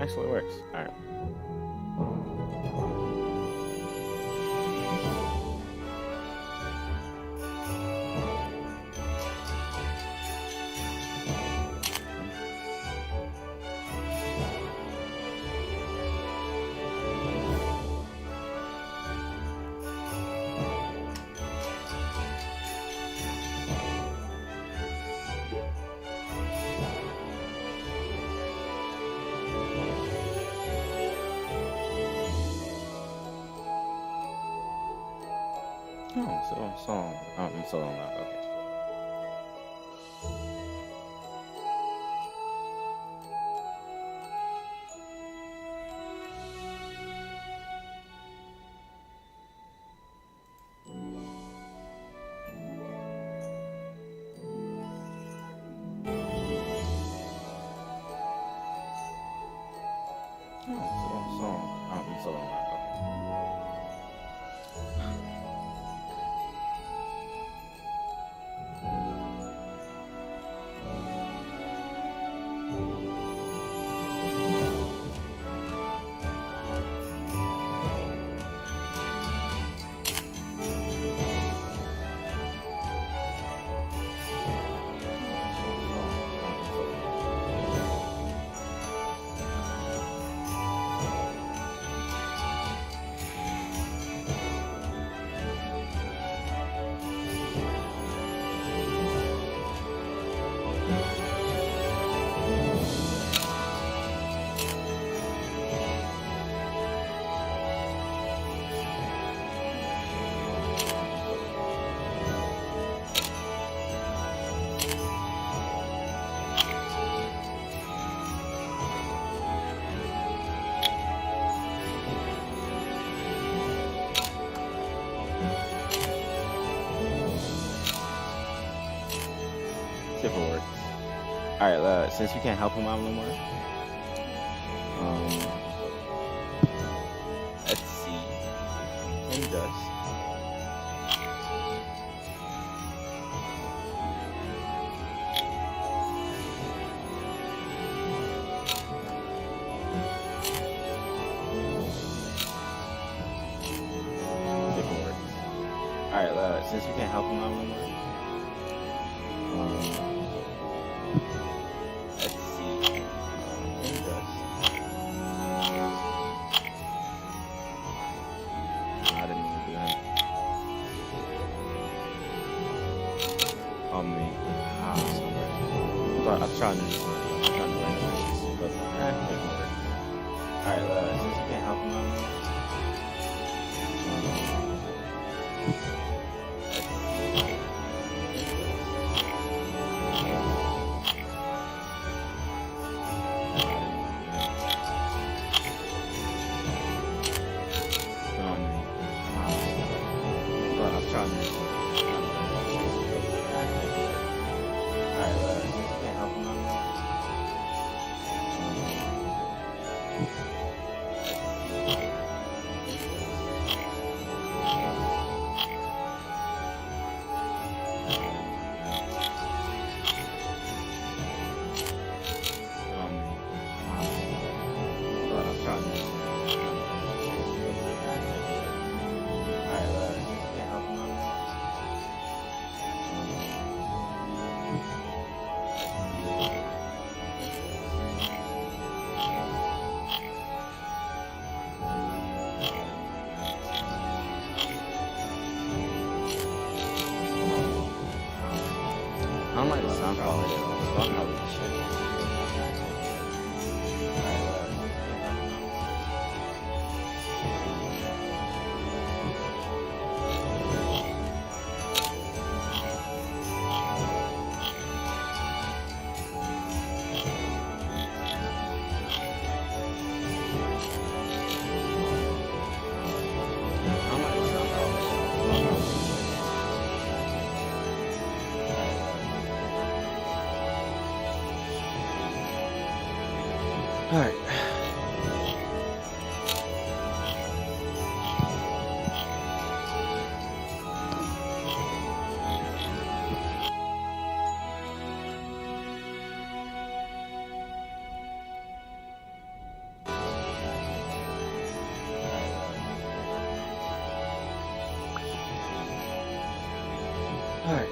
Actually works. Alright. Oh, I'm still on that. Okay. I'm still on that. If it works. Alright, since we can't help him out no more, let's see. Can he does. If it works. Alright, since we can't help him out no more, let's see. Can he does. I didn't mean to do that. Oh man. I was trying to learn this, but it didn't work. Alright, since we can't help him out no more, I don't like the sound quality at all. Sound quality is shit. Alright. Alright.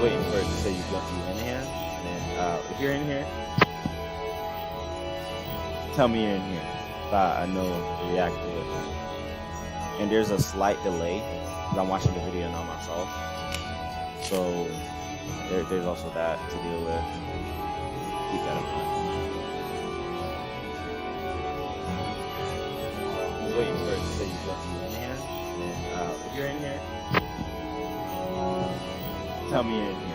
Waiting for it to say you in here, and then if you're in here, tell me you're in here, so I know to react to it. And there's a slight delay, because I'm watching the video now myself, so there's also that to deal with. Keep that in mind. Just waiting for it to say you in here, and then if you're in here, tell me you're in here,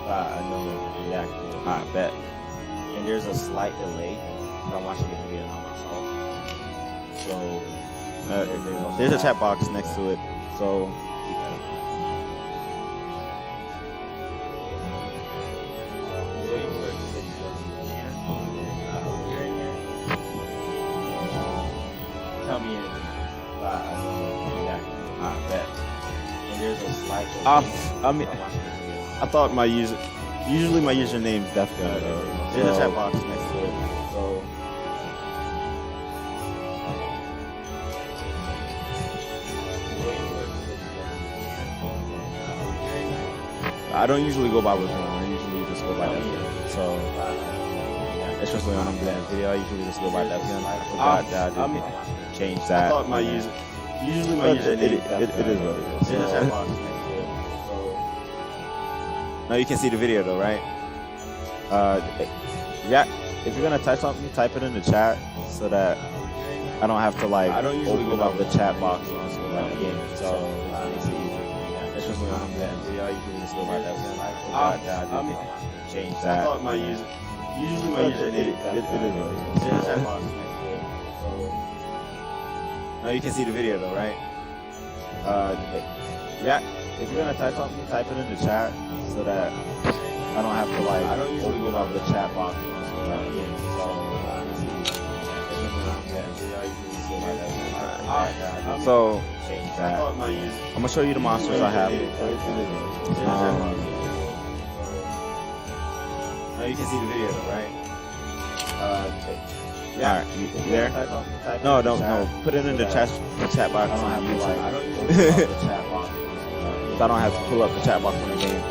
so I know to react to it. I bet. And there's a slight delay, because I'm watching the video now myself, so there's a chat box next to it, so keep that in mind. Just waiting for it to say you in here, and then if you're in here, tell me you're in here, so I know to react to it. I bet. And there's a slight delay. I thought my usually my username's Death Guy though. There's a chat box next to it, so I don't usually go by with him. I usually just go by Death Guy. So especially when I'm doing a video, I usually just go by Death Guy. I forgot that I didn't change that. I thought my usually my username it is what it is. There's a chat box next to it. Now you can see the video though, right? Yeah. If you're gonna type something, type it in the chat so that I don't have to like open up the chat box again. So especially when I'm doing a video, I usually just go by that. I forgot that I didn't change that. I thought my usually my username it is what it is. There's a chat box next to it. Now you can see the video though, right? Yeah. If you're gonna type something, type it in the chat so that I don't have to like open up the chat box again. So change that. I'm gonna show you the monsters I have. No, you can see the video, right? Yeah. Alright, you there? No, don't. No, put it in the chat box on YouTube. So I don't have to pull up the chat box on the game.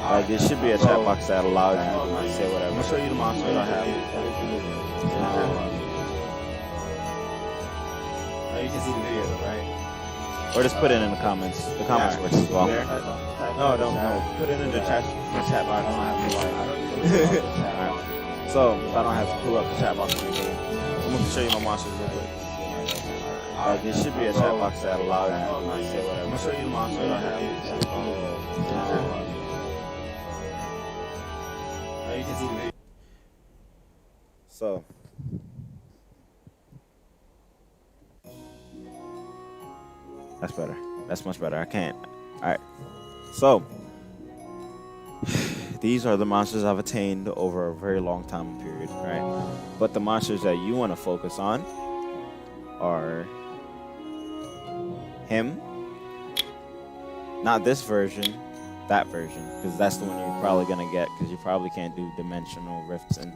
Like, there should be a chat box that allows you to say whatever. I'm gonna show you the monsters I have. No, you can see the video, right? Or just put it in the comments. The comments works as well. No, don't. No, put it in the chat box. I don't have to. Alright. So I don't have to pull up the chat box on the game. I'm gonna show you my monsters real quick. There should be a chat box that allows you to say whatever. I'm gonna show you the monsters I have. You can see the video. So that's better. That's much better. I can't. Alright. So these are the monsters I've attained over a very long time period, right? But the monsters that you want to focus on are him. Not this version, that version, because that's the one you're probably gonna get, because you probably can't do dimensional rifts and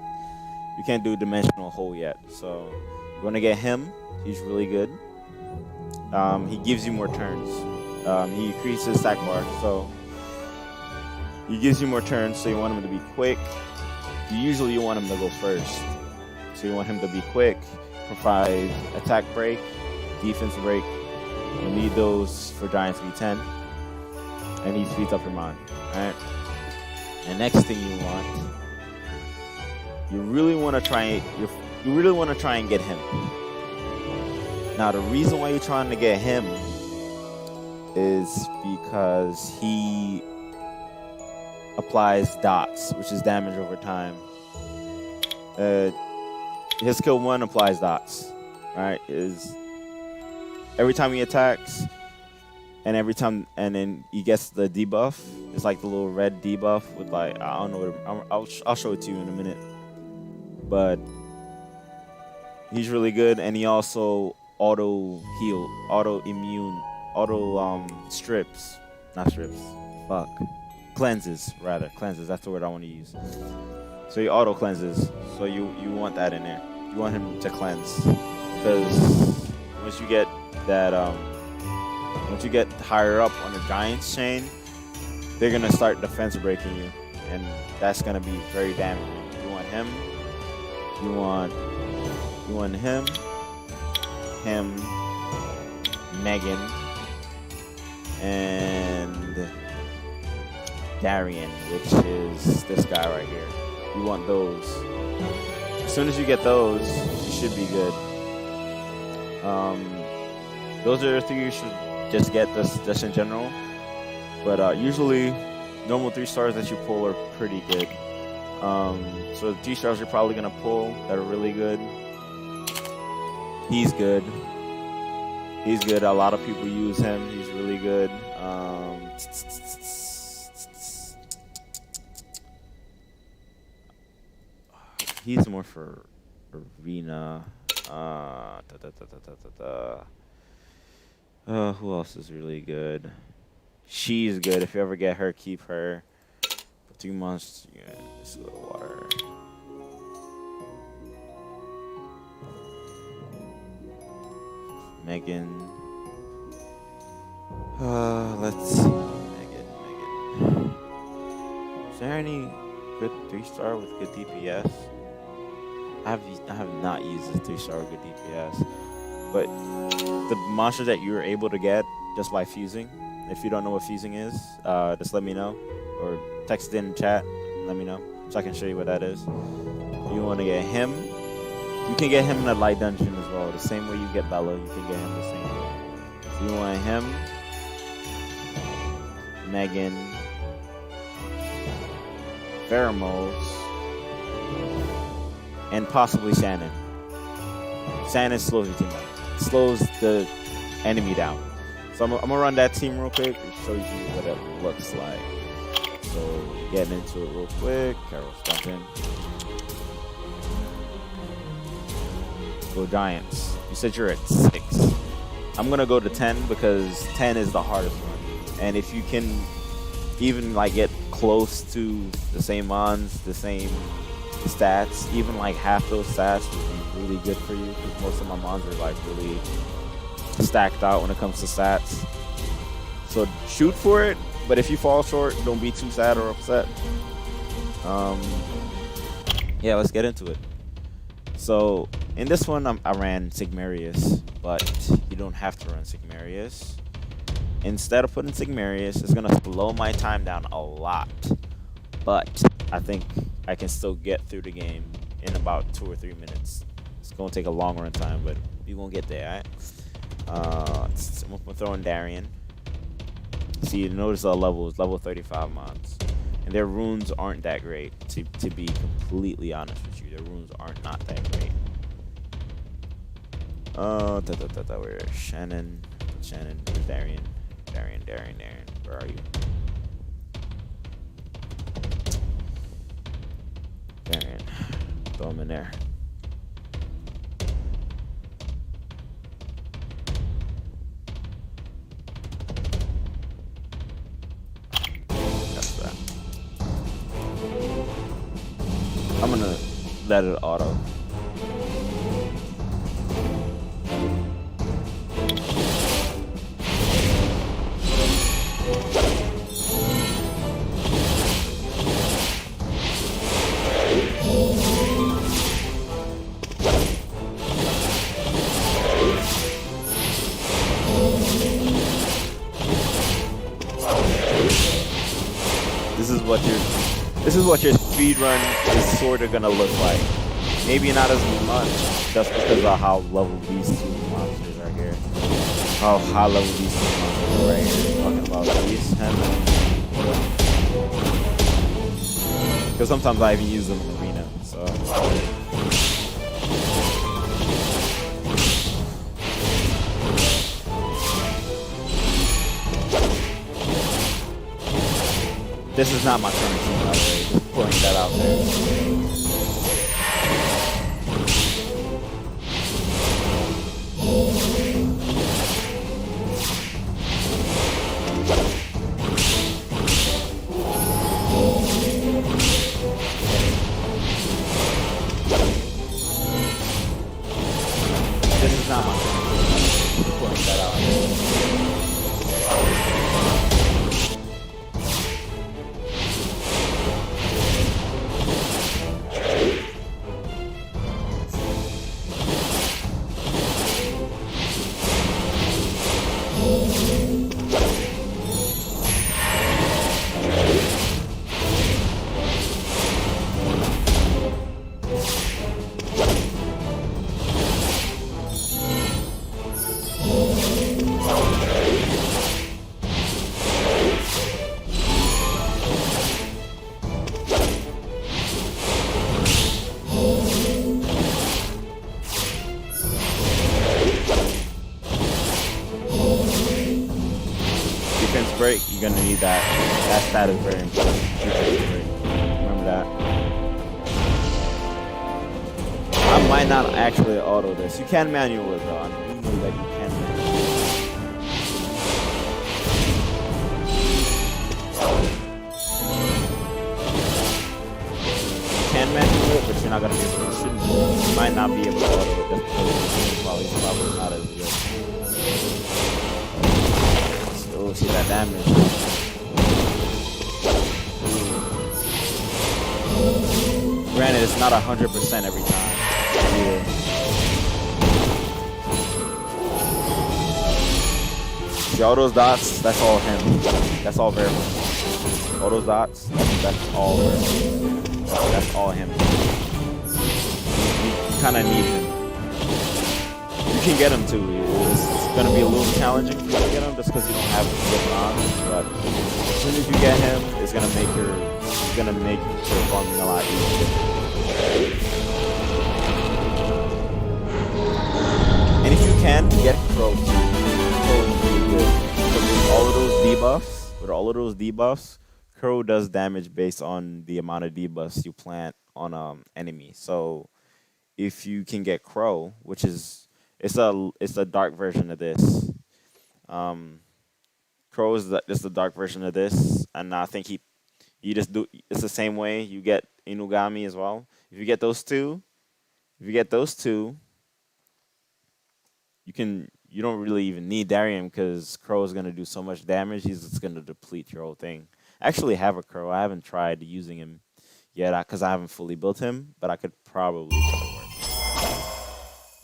you can't do dimensional hole yet. So you want to get him. He's really good. He gives you more turns. He increases stack bar, so he gives you more turns. So you want him to be quick. Usually you want him to go first. So you want him to be quick, provide attack break, defense break. You need those for Giants V10, and he speeds up your mind. All right. The next thing you want, you really want to try and get him. Now the reason why you're trying to get him is because he applies dots, which is damage over time. His skill 1 applies dots. Right? Is every time he attacks, and then he gets the debuff. It's like the little red debuff with, like, I don't know what I'll show it to you in a minute. But he's really good, and he also auto heal, auto immune, auto strips, not strips. Fuck. Cleanses, rather. Cleanses, that's the word I want to use. So he auto cleanses. So you want that in there. You want him to cleanse. Because once you get that, once you get higher up on the Giants chain, they're gonna start defense breaking you. And that's gonna be very damaging. You want him. You want him, Megan, and Darian, which is this guy right here. You want those. As soon as you get those, you should be good. Those are the 3 you should just get just in general. But usually, normal 3 stars that you pull are pretty good. So the 3 stars you're probably gonna pull that are really good. He's good. He's good. A lot of people use him. He's really good. He's more for arena. Who else is really good? She's good. If you ever get her, keep her. 3 months. Yeah, just a little water. Megan. Let's see. Megan. Is there any good 3-star with good DPS? I have not used this 3-star with good DPS. But the monster that you were able to get just by fusing, if you don't know what fusing is, just let me know. Or text it in chat and let me know so I can show you what that is. You want to get him. You can get him in a light dungeon as well. The same way you get Bella, you can get him the same way. So you want him, Megan, Pheromones, and possibly Shannon. Shannon slows your team down. Slows the enemy down. So I'm gonna run that team real quick and show you what it looks like. So getting into it real quick. Carol, stop in. Go Giants. You said you're at 6. I'm gonna go to 10 because 10 is the hardest one. And if you can even like get close to the same mons, the same stats, even like half those stats would be really good for you because most of my mons are like really stacked out when it comes to stats. So shoot for it, but if you fall short, don't be too sad or upset. Um, yeah, let's get into it. So in this one, I ran Sigmarius, but you don't have to run Sigmarius. Instead of putting Sigmarius, it's gonna slow my time down a lot, but I think I can still get through the game in about 2 or 3 minutes. It's gonna take a long run time, but we won't get there. Alright. I'm gonna throw in Darian. See, you notice the level is level 35 mons, and their runes aren't that great. To be completely honest with you, their runes aren't not that great. Where Shannon, where's Darian? Darian, where are you? Darian, throw him in there. That's that. I'm gonna let it auto. This is what your speed run is sort of gonna look like. Maybe not as much, just because of how level these two monsters are here. How high level these two monsters are right here. Talking about these him. Because sometimes I even use them in arena. So. This is not my current team, by the way. Just putting that out there. This is not my current team. Just putting that out there. Break, you're gonna need that. That stat is very important. Remember that. I might not actually auto this. You can manual it though. I do know that you can manual it. You can manual it, but you're not gonna be able to. You might not be able to auto it just because it's probably not as good. Oh, see that damage. Granted, it's not 100% every time. Either. See all those dots? That's all him. That's all variable. All those dots? That's all variable. That's all him. You kind of need him. You can get him too. It's gonna be a little challenging for you to get him just because you don't have him on. But as soon as you get him, it's gonna make your farming a lot easier. And if you can get Crow too, Crow is really good. Because with all of those debuffs, Crow does damage based on the amount of debuffs you plant on enemy. So if you can get Crow, which is it's a dark version of this. Crow Crow is just the dark version of this, and I think you just do it's the same way. You get Inugami as well. If you get those two, you don't really even need Darien because Crow is gonna do so much damage. He's just gonna deplete your whole thing. I actually have a Crow. I haven't tried using him yet because I haven't fully built him, but I could probably make it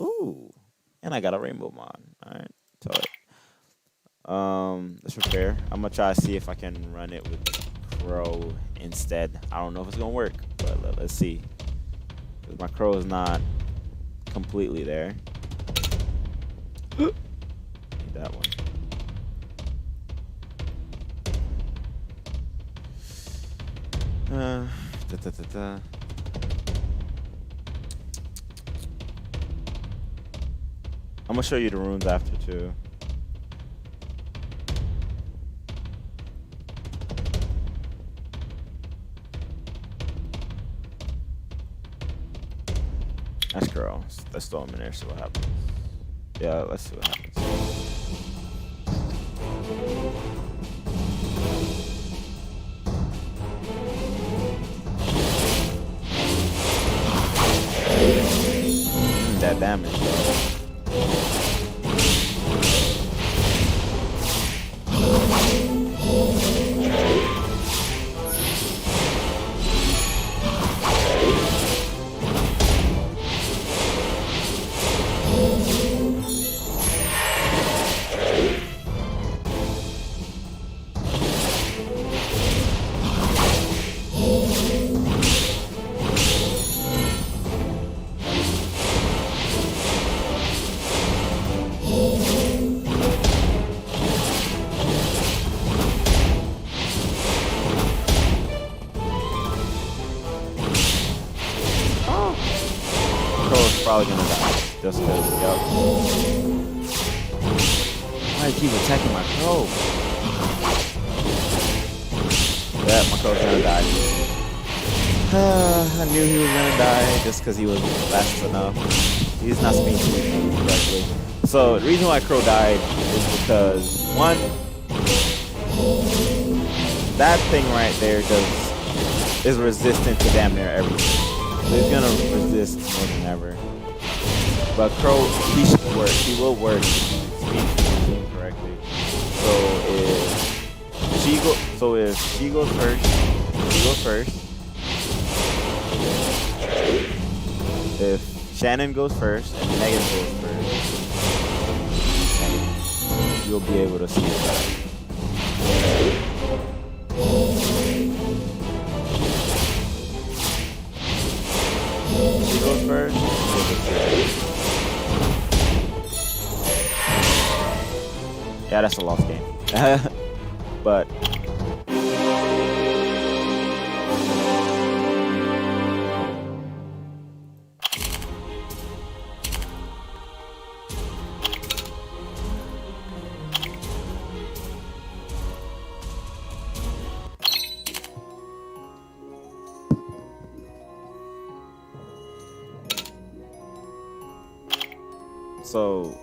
work. Ooh, and I got a Rainbow Mon. All right, so let's repair. I'm gonna try to see if I can run it with Crow instead. I don't know if it's gonna work, but let's see. 'Cause my Crow is not completely there. Need that one. I'm gonna show you the runes after too. That's girl. Let's throw him in there, see what happens. Yeah, let's see what happens. That damage, though. Probably gonna die just because. Yep. Why do you keep attacking my Crow? Yeah, my Crow's gonna die. I knew he was gonna die just because he was fast enough. He's not speaking correctly. So the reason why Crow died is because one, that thing right there is resistant to damn near everything. So he's gonna resist more than ever. But Crow, he should work. He will work if speaking correctly. So if she goes first, she goes first. If Shannon goes first and Megan goes first, you'll be able to see that. She goes first. Yeah, that's a lost game. But so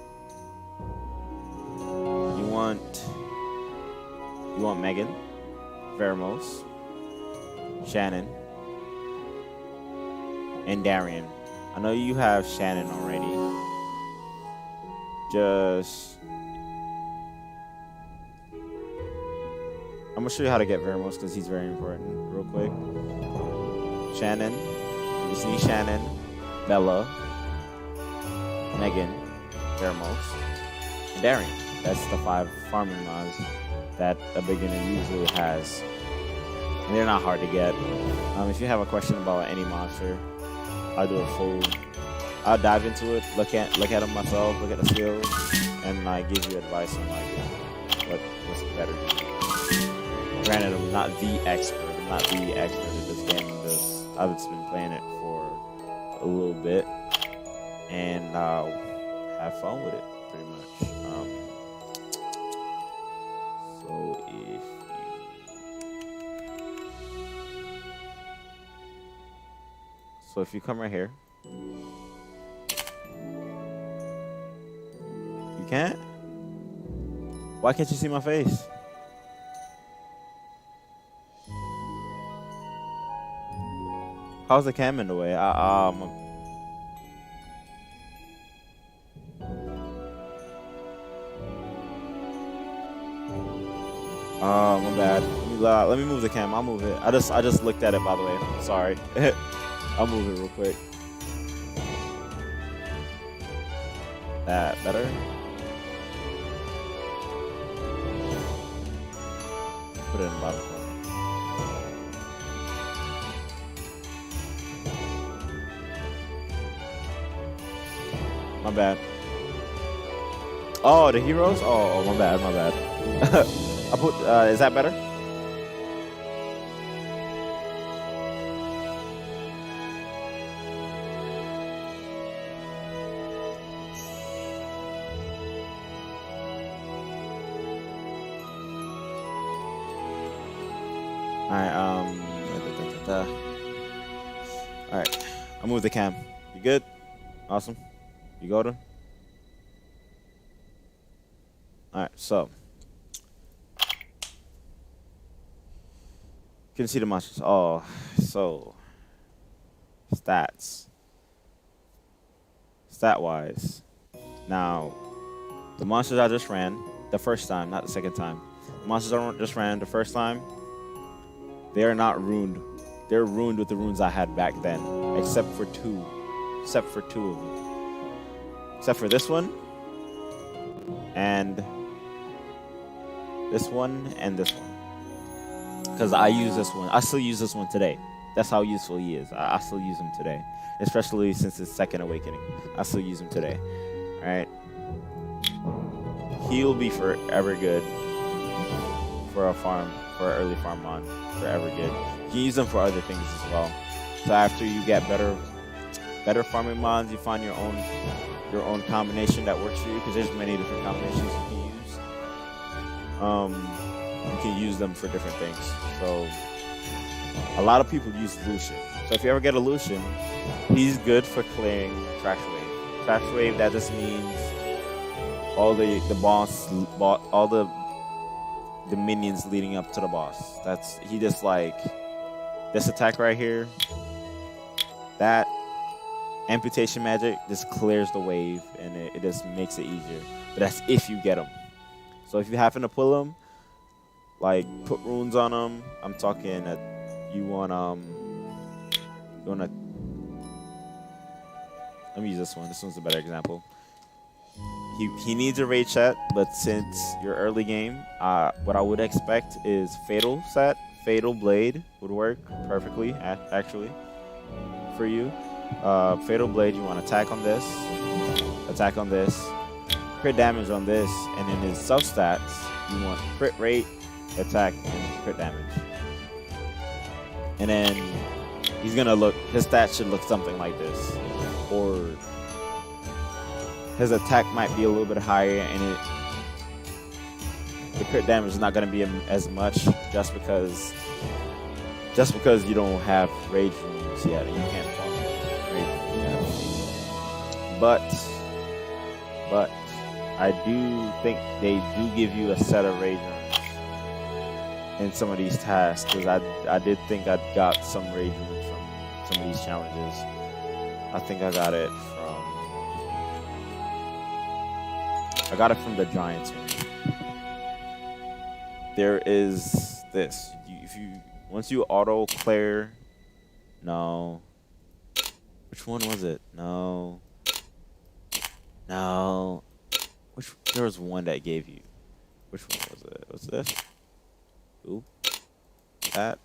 you want Megan, Vermos, Shannon, and Darien. I know you have Shannon already. I'm gonna show you how to get Vermos because he's very important. Real quick. Shannon. You just need Shannon, Bella, Megan, Vermos, and Darien. That's the 5 farming mods that a beginner usually has. And they're not hard to get. If you have a question about any monster, I'll dive into it, look at them myself, look at the skills, and give you advice on what's better. Granted, I'm not the expert. at this game. I've just been playing it for a little bit, and have fun with it pretty much. So if you come right here, you can't? Why can't you see my face? How's the cam in the way? Oh, my bad. Let me move the cam. I'll move it. I just looked at it, by the way. Sorry. I'll move it real quick. That better? Put it in the bottom corner. My bad. Oh, the heroes? Oh, my bad, my bad. I put, is that better? Alright, I'll move the cam. You good? Awesome. You go to? Alright, so. You can see the monsters. Oh, so. Stats. Stat-wise. Now, the monsters I just ran, the first time, not the second time. The monsters I just ran the first time, they are not ruined. They're ruined with the runes I had back then, except for two. Except for two of them. Except for this one, and this one, and this one. Because I use this one. I still use this one today. That's how useful he is. I still use him today. Especially since his second awakening. I still use him today. Alright? He'll be forever good for a farm, for an early farm mon. Forever good. You can use them for other things as well. So after you get better farming mons, you find your own combination that works for you, because there's many different combinations you can use. You can use them for different things. So a lot of people use Lucian. So if you ever get a Lucian, he's good for clearing Trash Wave. Trash Wave, that just means all the minions leading up to the boss. He just like this attack right here. That amputation magic just clears the wave, and it just makes it easier. But that's if you get them. So if you happen to pull them, like put runes on them. I'm talking that you wanna. Let me use this one. This one's a better example. He needs a raid set, but since your early game, what I would expect is Fatal set. Fatal Blade would work perfectly, actually, for you. Fatal Blade, you want to attack on this, crit damage on this, and in his substats, you want crit rate, attack, and crit damage. And then he's gonna his stats should look something like this, or his attack might be a little bit higher, and the crit damage is not gonna be as much just because you don't have rage runes yet, and you can't farm rage runes yet. But I do think they do give you a set of rage runes in some of these tasks, because I did think I got some rage runes from some of these challenges. I think I got it from the Giants one. There is this. Once you auto clear, no. Which one was it? No. There was one that gave you. Which one was it? What's this? Ooh. That.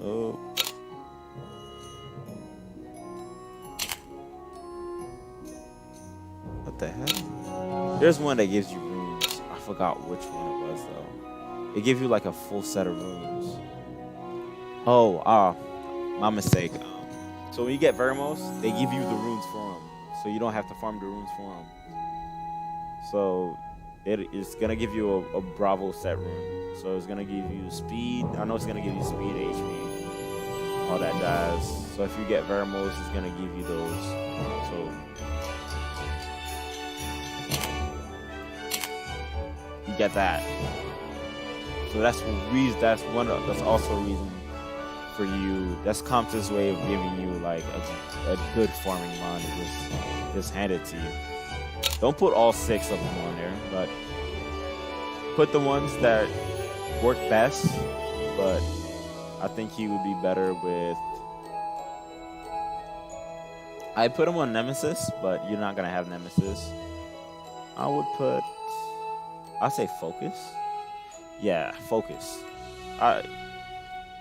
Oh. What the hell? There's one that gives you runes. I forgot which one it was though. It gives you like a full set of runes. Oh, my mistake. So when you get Vermos, they give you the runes for them, so you don't have to farm the runes for them. So it's gonna give you a Bravo set rune. So it's gonna give you speed. I know it's gonna give you speed, HP, all that jazz. So if you get Vermos, it's gonna give you those. So you get that. So that's also a reason for you. That's Compton's way of giving you like a good farming mon. Just hand it to you. Don't put all 6 of them on there, but put the ones that work best. But I think he would be better with. I put him on Nemesis, but you're not gonna have Nemesis. I would put. I say Focus. Yeah, Focus.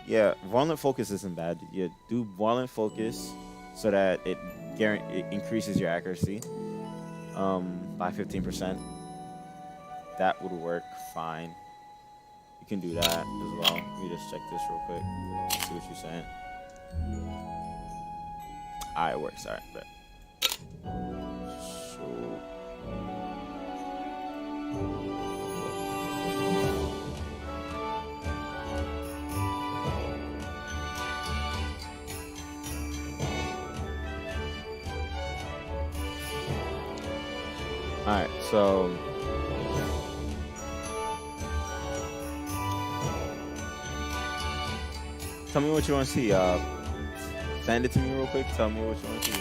Yeah, Violent Focus isn't bad. You do Violent Focus so that it increases your accuracy by 15%. That would work fine. You can do that as well. Let me just check this real quick. See what you're saying. It works. All right, bet. So. All right, so. Tell me what you want to see. Send it to me real quick. Tell me what you want to see.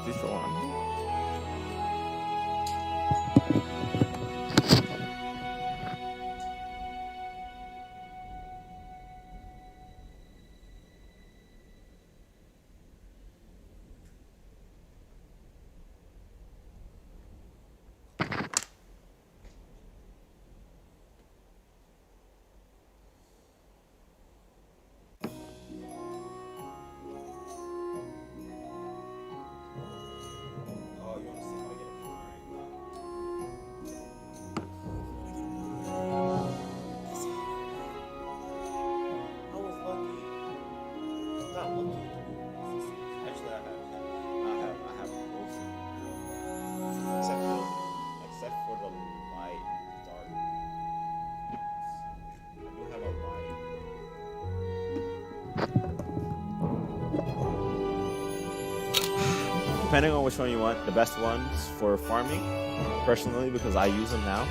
Is this the one? Depending on which one you want, the best ones for farming, personally, because I use them now.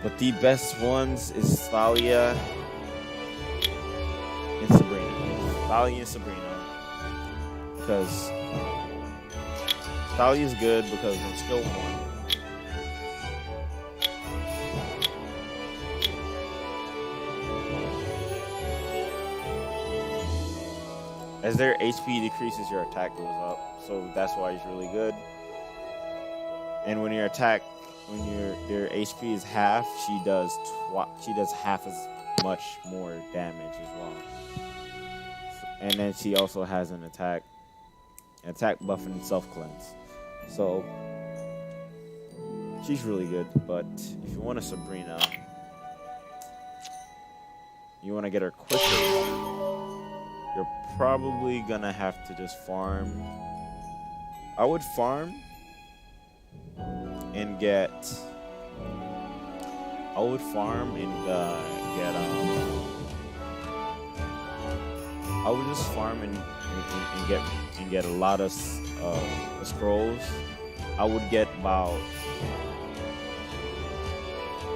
But the best ones is Thalia and Sabrina. Thalia and Sabrina. Because Thalia is good because on skill 1. As their HP decreases, your attack goes up. So that's why it's really good. And when your HP is half, she does half as much more damage as well. And then she also has an attack buff and self cleanse. So she's really good. But if you want a Sabrina, you want to get her quicker, you're probably gonna have to just farm. I would farm and get. I would farm and get. I would just farm and get a lot of scrolls. I would get about.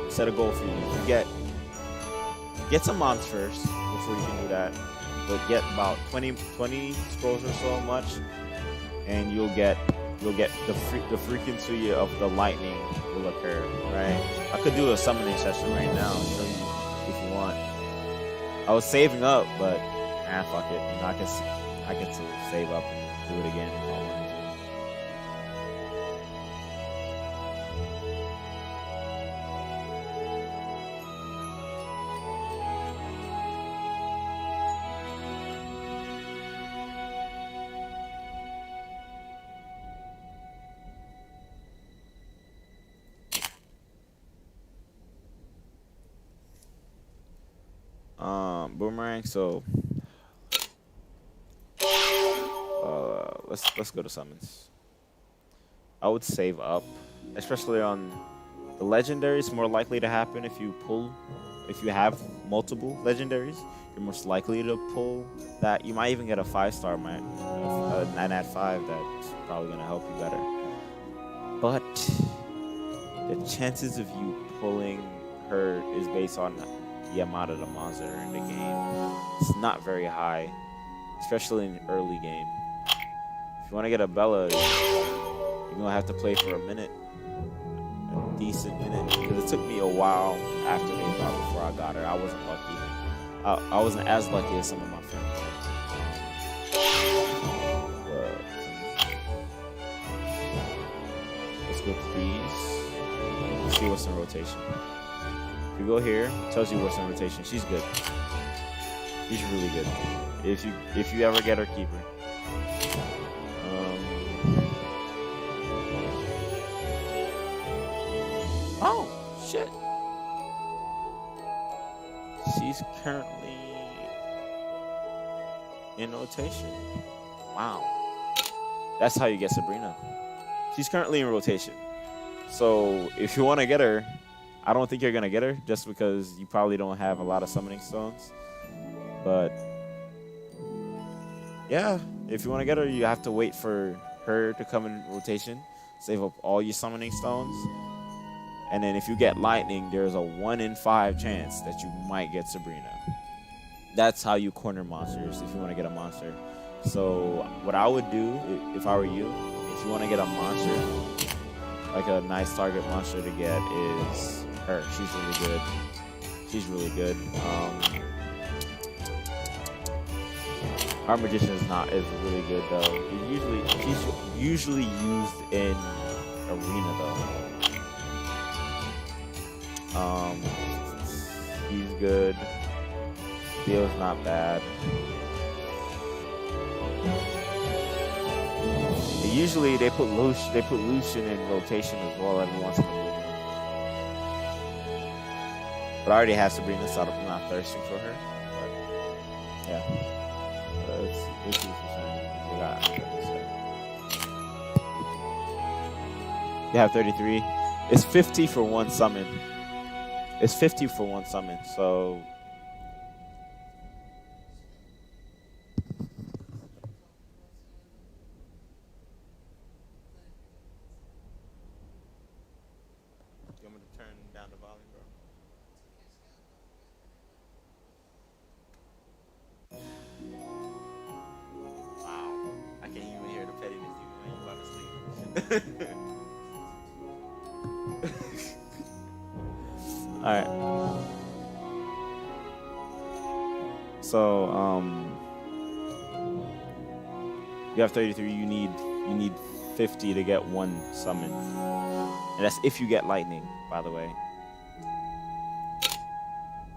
Set a goal for you. Get some mons first before you can do that. But get about 20 scrolls or so much, and you'll get the frequency of the lightning will occur, right? I could do a summoning session right now and show you if you want. I was saving up, but fuck it. You know, I can still save up and do it again if I wanted to. Boomerang. So let's go to summons. I would save up, especially on the legendaries. More likely to happen if you pull, if you have multiple legendaries, you're most likely to pull that. You might even get a 5-star, man, a 9 at 5. That's probably gonna help you better. But the chances of you pulling her is based on the amount of the monster in the game. It's not very high, especially in the early game. If you want to get a Bella, you're gonna have to play for a minute, a decent minute, because it took me a while after they dropped before I got her. I wasn't lucky. I wasn't as lucky as some of my friends. Let's go to these. Let's see what's in rotation. If you go here, it tells you what's in rotation. She's good. She's really good. If you ever get her, keep her. Oh shit! She's currently in rotation. Wow, that's how you get Sabrina. She's currently in rotation. So if you want to get her, I don't think you're gonna get her just because you probably don't have a lot of summoning stones. But yeah, if you want to get her, you have to wait for her to come in rotation, save up all your summoning stones, and then if you get lightning, there's a 1 in 5 chance that you might get Sabrina. That's how you corner monsters if you want to get a monster. So what I would do if I were you, if you want to get a monster, like a nice target monster to get is her. She's really good. She's really good. Our magician is really good though. She's usually used in arena though. He's good. Theo's not bad. Usually they put Lucian in rotation as well every once in a blue moon. But I already have Sabrina, so I'm not thirsting for her. But yeah. Let's see what you have 33. It's 50 for one summon. It's 50 for one summon, so you want me to turn down the volume, bro? Wow. I can't even hear the pettiness even when you're about to sleep. Alright. So, you have 33, you need 50 to get one summon. And that's if you get lightning, by the way.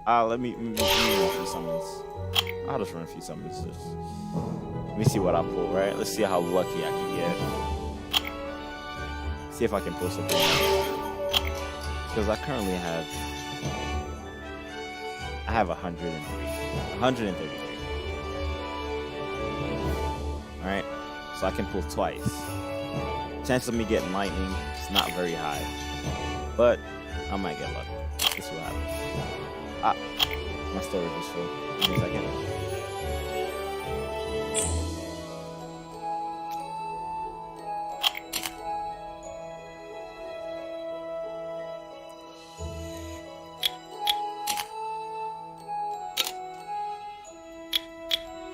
Let me run a few summons. I'll just run a few summons. Let me see what I pull, right? Let's see how lucky I can get. See if I can pull something out. Because I currently have 133. Alright, so I can pull twice. Chance of me getting lightning is not very high, but I might get lucky. This will happen. My storage is full. Give me a second.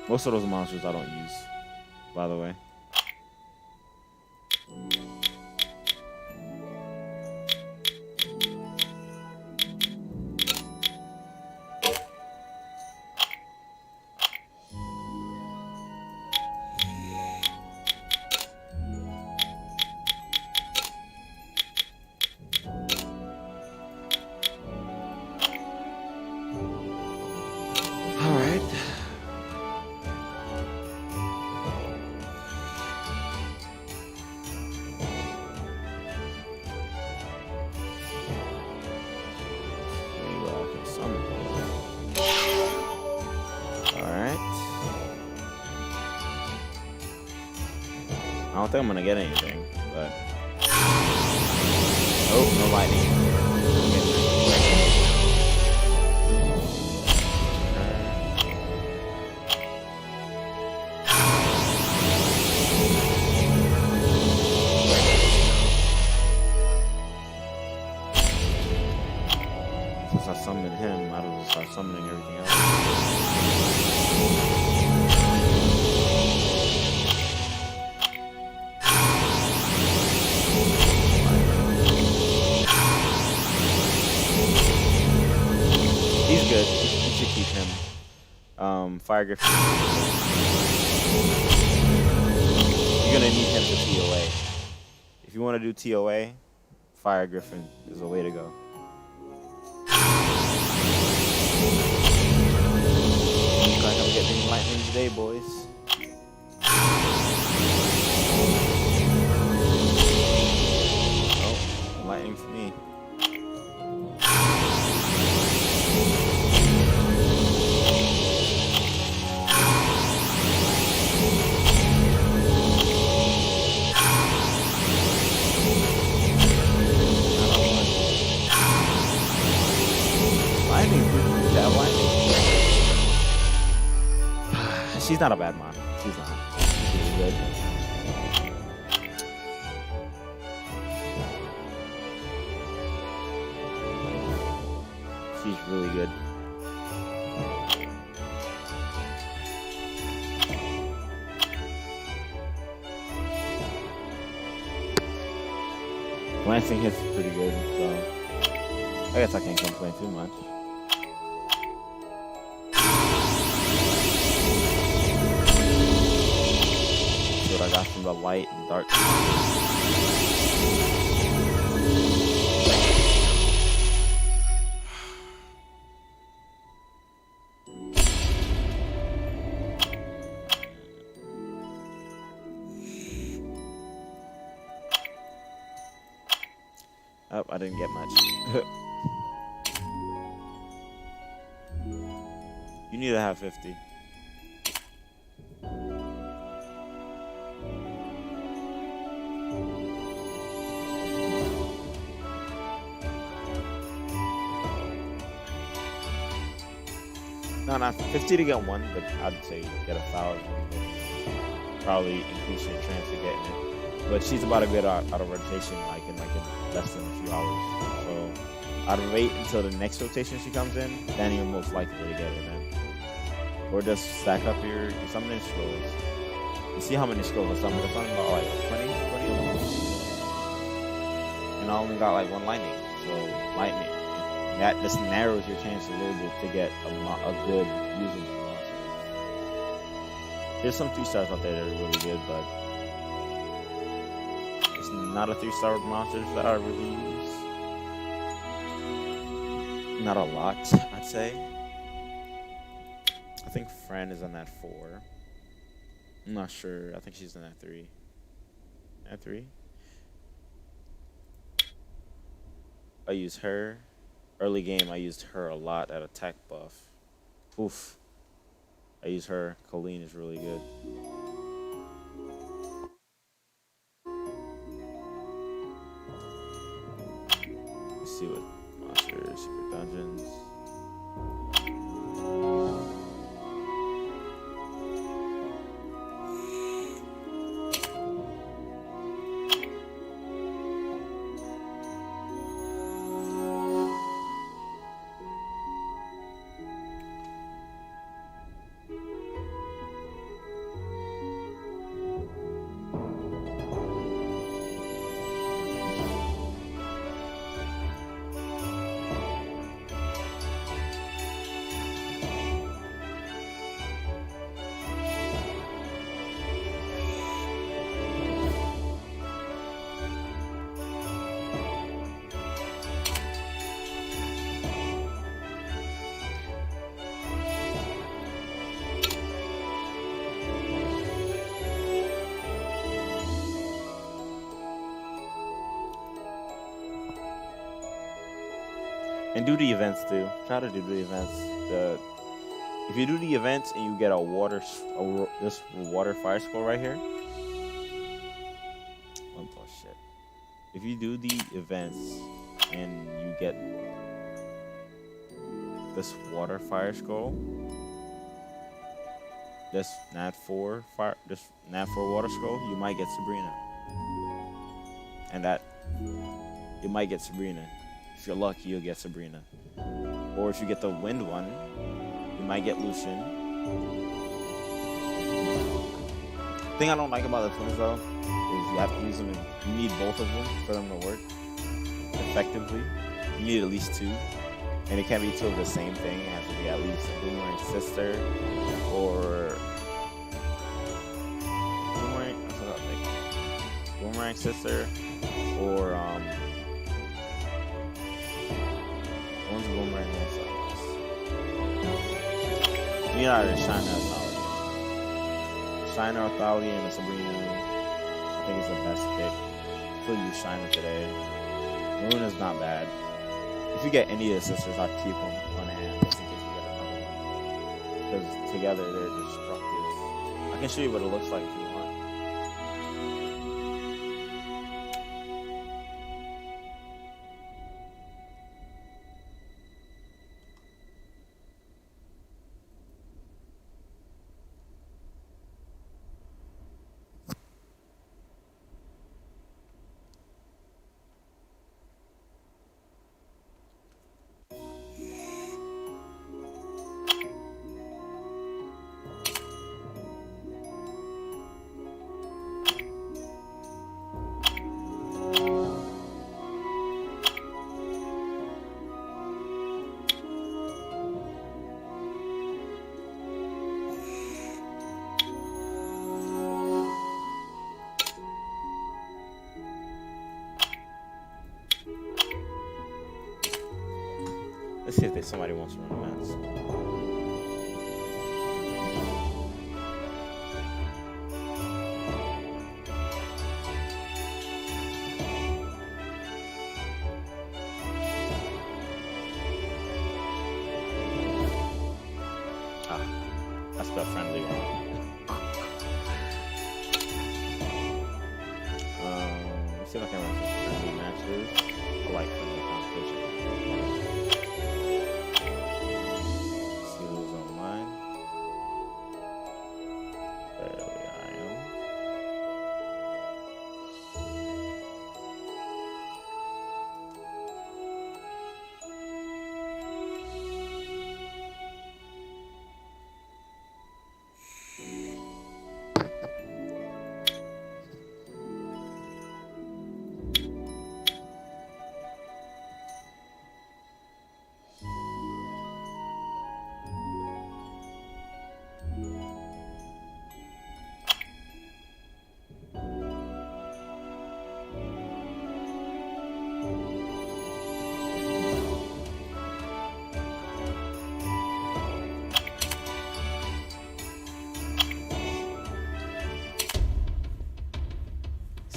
Most of those monsters I don't use, by the way. I don't think I'm gonna get anything, but Oh, no lightning. Since I summoned him, I will start summoning everything else. He's good. You should keep him. Fire Griffin. You're gonna need him to TOA. If you want to do TOA, Fire Griffin is the way to go. Looks like I'm getting lightning today, boys. Oh, lightning for me. She's not a bad mom. She's not. She's good. She's really good. Glancing hits pretty good, so I guess I can't complain too much. I got from the light and dark. Oh, I didn't get much. You need to have 50. No, not 50 to get one, but I'd say get 1,000. Probably increase your chance of getting it. But she's about to get out of rotation in less than a few hours. So I'd wait until the next rotation she comes in, then you're most likely to get it, man. Or just stack up your summoning scrolls. You see how many scrolls I summoned? I summoned about like 20 of them. And I only got like one lightning. So lightning. That just narrows your chance a little bit to get a good usable monster. There's some 3-stars out there that are really good, but it's not a 3-star monsters that I really use. Not a lot, I'd say. I think Fran is on that 4. I'm not sure. I think she's in that 3. At 3? I use her. Early game, I used her a lot at attack buff. Oof. I use her. Colleen is really good. Let's see what monsters, secret dungeons. And do the events too. Try to do the events. If you do the events and you get this water fire scroll right here. Oh shit. if you do the events and you get this water fire scroll, this Nat 4 water scroll, you might get Sabrina. And that you might get Sabrina. If you're lucky, you'll get Sabrina. Or if you get the wind one, you might get Lucian. The thing I don't like about the twins though is you have to use them you need both of them for them to work effectively. You need at least two. And it can't be two of the same thing. It has to be at least a Boomerang sister or Boomerang sister or one's a Boomerang and one's else. You need either Shiner or Thalia. Shiner or Thalia and a Sabrina, I think is the best pick. Could use Shiner today. Luna's not bad. If you get any of the sisters, I'd keep them on hand just in case you get another one. Because together they're destructive. I can show you what it looks like if you want. Let's see if somebody wants to run events. I spelled friendly wrong. Let's see if I can run some friendly matches. I like friendly competition.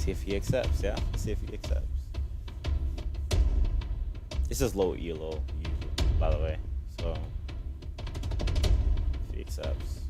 See if he accepts, yeah? See if he accepts. This is low elo, usually, by the way. So, if he accepts.